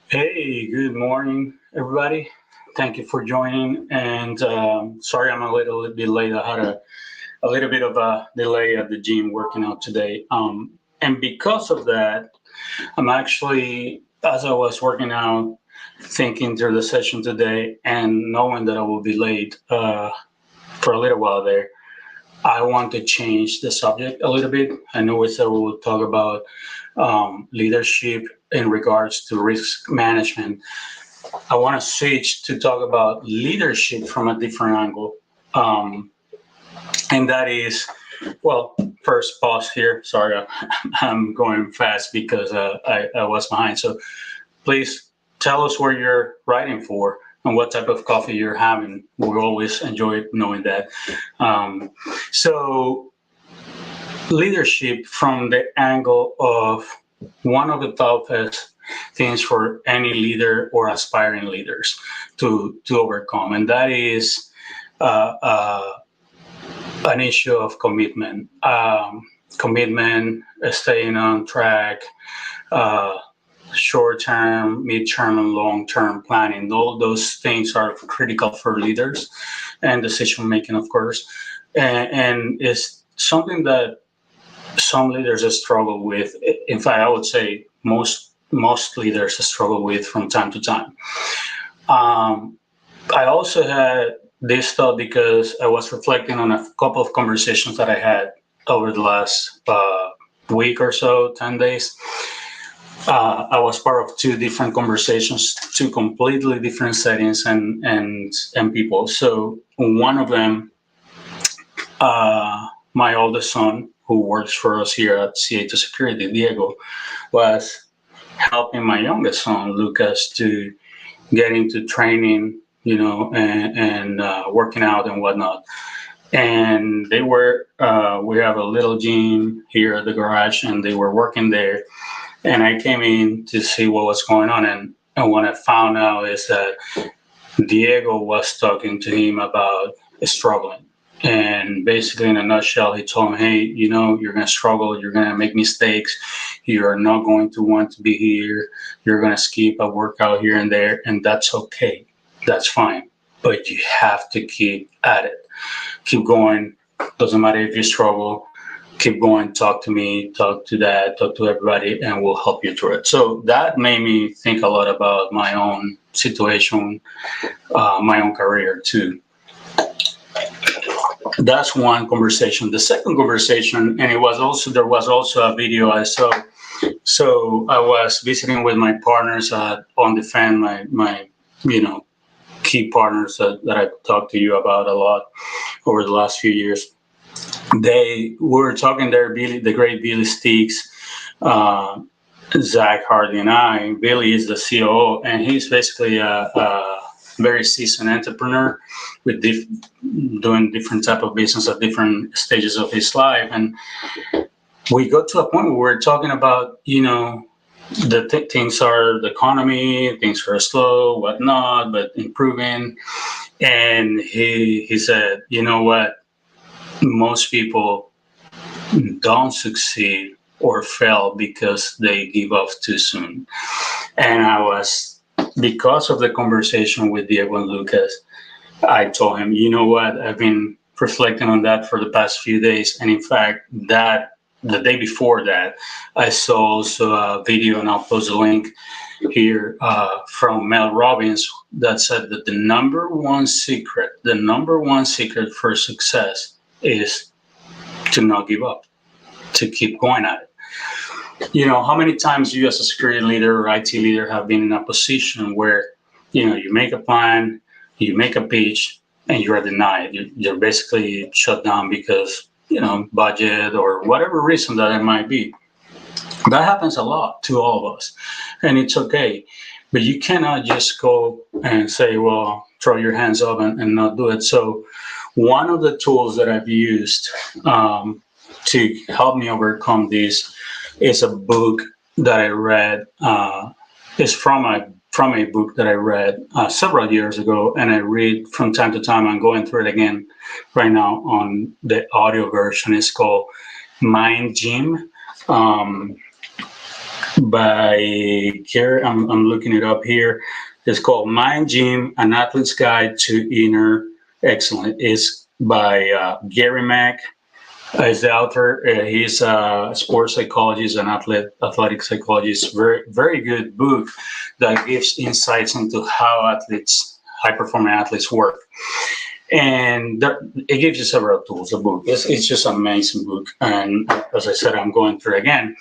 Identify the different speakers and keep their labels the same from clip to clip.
Speaker 1: Hey, good morning, everybody. Thank you for joining. And sorry, I'm a little bit late. I had a little bit of a delay at the gym working out today. And because of that, I'm actually, as I was working out, thinking through the session today and knowing that I will be late for a little while there, I want to change the subject a little bit. I know we said we will talk about leadership in regards to risk management. I want to switch to talk about leadership from a different angle. Um, and that is, well, first pause here. Sorry, I'm going fast because I was behind. So please tell us where you're writing for and what type of coffee you're having. We always enjoy knowing that. Um, so, leadership from the angle of one of the toughest things for any leader or aspiring leaders to overcome, and that is uh, uh, an issue of commitment. Commitment, staying on track, uh, short term, mid term, and long term planning. All those things are critical for leaders and decision making, of course, and it's something that some leaders struggle with. In fact, I would say most leaders struggle with from time to time. Um, I also had this thought because I was reflecting on a couple of conversations that I had over the last week or so, 10 days. I was part of two different conversations, two completely different settings and people. So one of them, my oldest son, who works for us here at CA2 Security, Diego, was helping my youngest son, Lucas, to get into training, and working out and whatnot. And we have a little gym here at the garage, and they were working there. And I came in to see what was going on. And what I found out is that Diego was talking to him about struggling. And basically, in a nutshell, he told him, hey, you're going to struggle. You're going to make mistakes. You're not going to want to be here. You're going to skip a workout here and there. And that's okay. That's fine. But you have to keep at it. Keep going. Doesn't matter if you struggle. Keep going. Talk to me. Talk to dad. Talk to everybody. And we'll help you through it. So that made me think a lot about my own situation, my own career too. That's one conversation. The second conversation, and there was also a video I saw. So I was visiting with my partners on the fan, my key partners that I talked to you about a lot over the last few years. They were talking there, Billy, the great Billy Sticks, uh, Zach Hardy, and I. Billy is the COO, and he's basically a very seasoned entrepreneur with doing different type of business at different stages of his life. And we got to a point where we're talking about, things are the economy, things are slow, whatnot, but improving. And he said, you know what, most people don't succeed or fail because they give up too soon. And because of the conversation with Diego and Lucas, I told him, you know what, I've been reflecting on that for the past few days. And in fact, the day before that, I saw also a video, and I'll post a link here from Mel Robbins that said that the number one secret for success is to not give up, to keep going at it. How many times you as a security leader or IT leader have been in a position where, you make a plan, you make a pitch, and you are denied. You're basically shut down because, budget or whatever reason that it might be. That happens a lot to all of us, and it's okay. But you cannot just go and say, well, throw your hands up and not do it. So, one of the tools that I've used to help me overcome this is a book that I read. It's from a book that I read several years ago, and I read from time to time. I'm going through it again right now on the audio version. It's called Mind Gym. Um, by Gary. I'm looking it up here. It's called Mind Gym: An Athlete's Guide to Inner Excellence. It's by Gary Mack. Is the author. He's a sports psychologist and athletic psychologist. Very good book that gives insights into how high performing athletes work. And it gives you several tools. The book. It's just an amazing book. And as I said, I'm going through it again.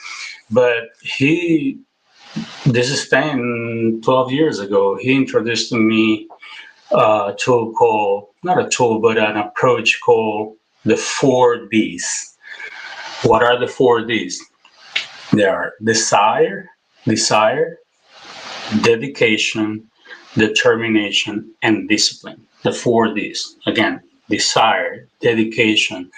Speaker 1: But this is 10, 12 years ago, he introduced to me a tool called, not a tool, but an approach called the 4Ds. What are the 4Ds? They are desire, dedication, determination, and discipline. The 4Ds. Again, desire, dedication,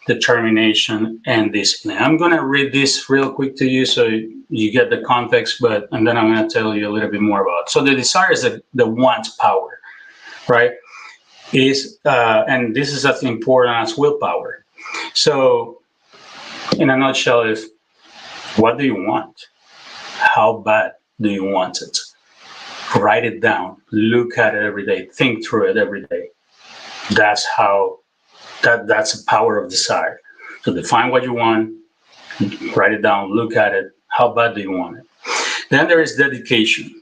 Speaker 1: determination, and discipline. I'm going to read this real quick to you so you get the context, and then I'm going to tell you a little bit more about it. So the desire is the want power, right? And this is as important as willpower. So in a nutshell is, what do you want? How bad do you want it? Write it down, look at it every day, think through it every day. That's the power of desire. So define what you want, write it down, look at it. How bad do you want it? Then there is dedication.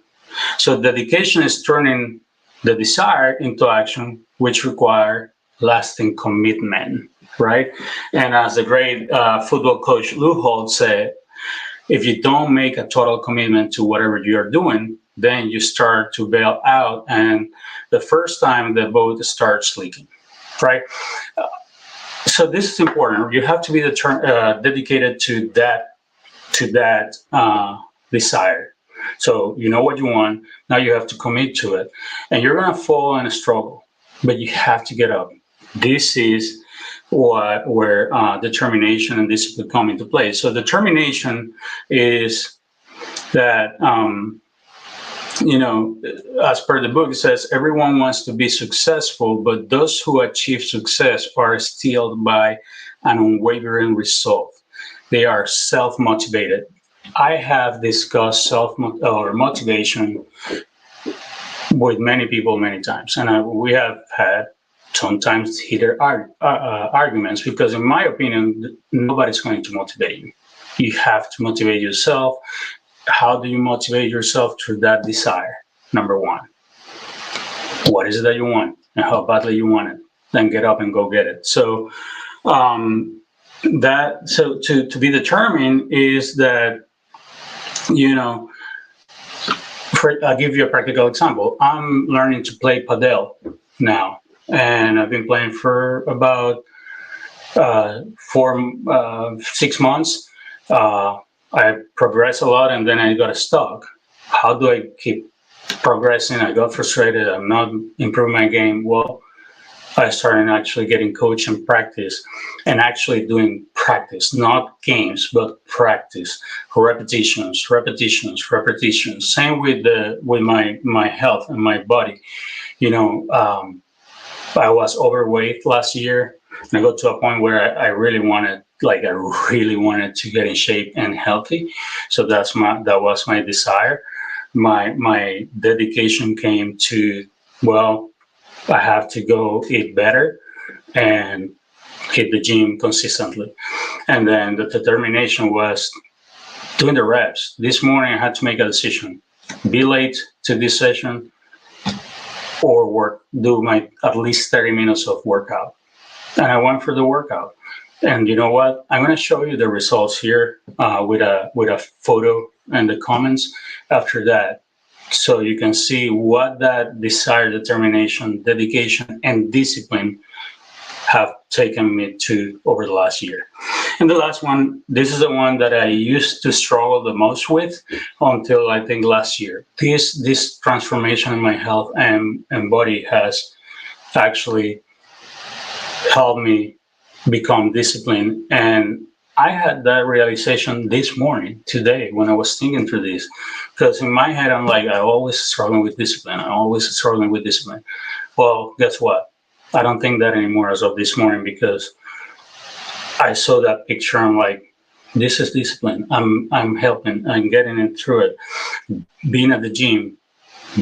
Speaker 1: So dedication is turning the desire into action, which require lasting commitment, right? And as the great football coach Lou Holtz said, if you don't make a total commitment to whatever you're doing, then you start to bail out, and the first time the boat starts leaking, right? So this is important. You have to be dedicated to that desire. So you know what you want. Now you have to commit to it, and you're gonna fall in a struggle, but you have to get up. This is where determination and discipline come into play. So determination is that. As per the book, it says everyone wants to be successful, but those who achieve success are steeled by an unwavering resolve. They are self-motivated. I have discussed motivation with many people many times, and we have had sometimes heated arguments because, in my opinion, nobody's going to motivate you. You have to motivate yourself. How do you motivate yourself? Through that desire, number one. What is it that you want and how badly you want it? Then get up and go get it. So to be determined is that, I'll give you a practical example. I'm learning to play padel now, and I've been playing for about 6 months. I progress a lot, and then I got stuck. How do I keep progressing? I got frustrated. I'm not improving my game. Well, I started actually getting coach and practice, and actually doing practice, not games, but practice, repetitions. Same with my health and my body. I was overweight last year, and I got to a point where I really wanted to get in shape and healthy. So that was my desire. My dedication came to, well, I have to go eat better and hit the gym consistently. And then the determination was doing the reps. This morning I had to make a decision: be late to this session or do my at least 30 minutes of workout. And I went for the workout. And you know what? I'm going to show you the results here with a photo in the comments after that, so you can see what that desire, determination, dedication, and discipline have taken me to over the last year. And the last one, this is the one that I used to struggle the most with until I think last year. This transformation in my health and body has actually helped me become disciplined. And I had that realization this morning, today, when I was thinking through this, because in my head, I'm like, I always struggling with discipline. Well, guess what? I don't think that anymore as of this morning, because I saw that picture. I'm like, This is discipline. I'm helping. I'm getting it through it. Being at the gym,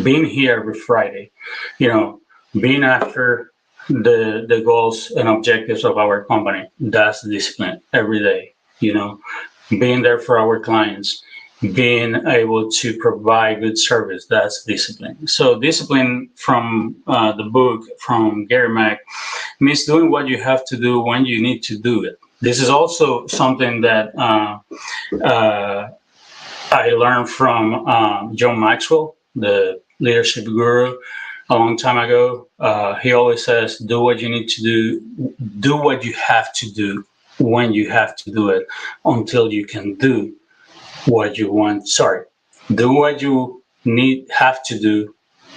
Speaker 1: being here every Friday, you know, being after the goals and objectives of our company. That's discipline every day. You know, being there for our clients, being able to provide good service. That's discipline. So discipline from the book from Gary Mack means doing what you have to do when you need to do it. This is also something that uh, I learned from John Maxwell, the leadership guru, a long time ago. He always says, "Do what you need to do what you have to do when you have to do it, until you can do what you want. Sorry, do what you have to do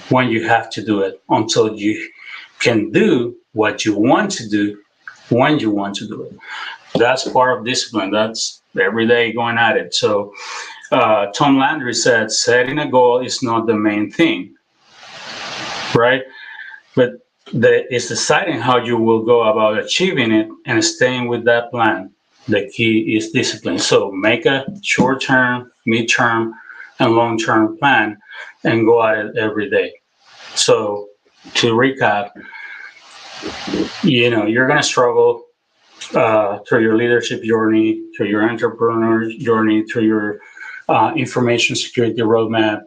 Speaker 1: when you have to do it, until you can do what you want to do when you want to do it." That's part of discipline. That's every day going at it. So Tom Landry said, setting a goal is not the main thing, right? But it's deciding how you will go about achieving it and staying with that plan. The key is discipline. So make a short-term, mid-term, and long-term plan and go at it every day. So to recap, you're going to struggle through your leadership journey, through your entrepreneur journey, through your information security roadmap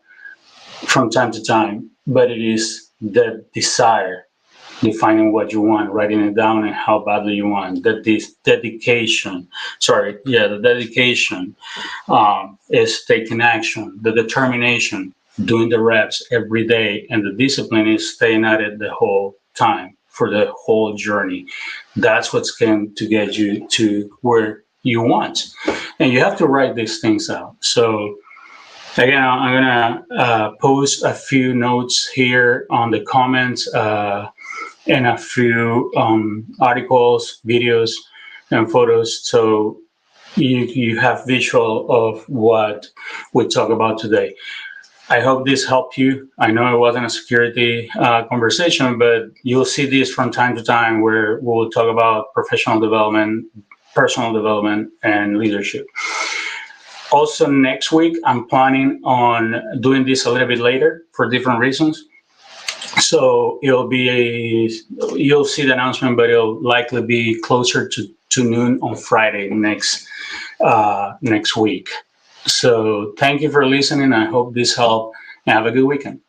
Speaker 1: from time to time, but it is the desire, defining what you want, writing it down and how badly you want, the dedication is taking action, the determination, doing the reps every day, and the discipline is staying at it the whole time for the whole journey. That's what's going to get you to where you want. And you have to write these things out. So again, I'm gonna post a few notes here on the comments and a few articles, videos, and photos, so you have visual of what we talk about today. I hope this helped you. I know it wasn't a security conversation, but you'll see this from time to time where we'll talk about professional development, personal development, and leadership. Also, next week, I'm planning on doing this a little bit later for different reasons. So you'll see the announcement, but it'll likely be closer to noon on Friday next week. So thank you for listening. I hope this helped, and have a good weekend.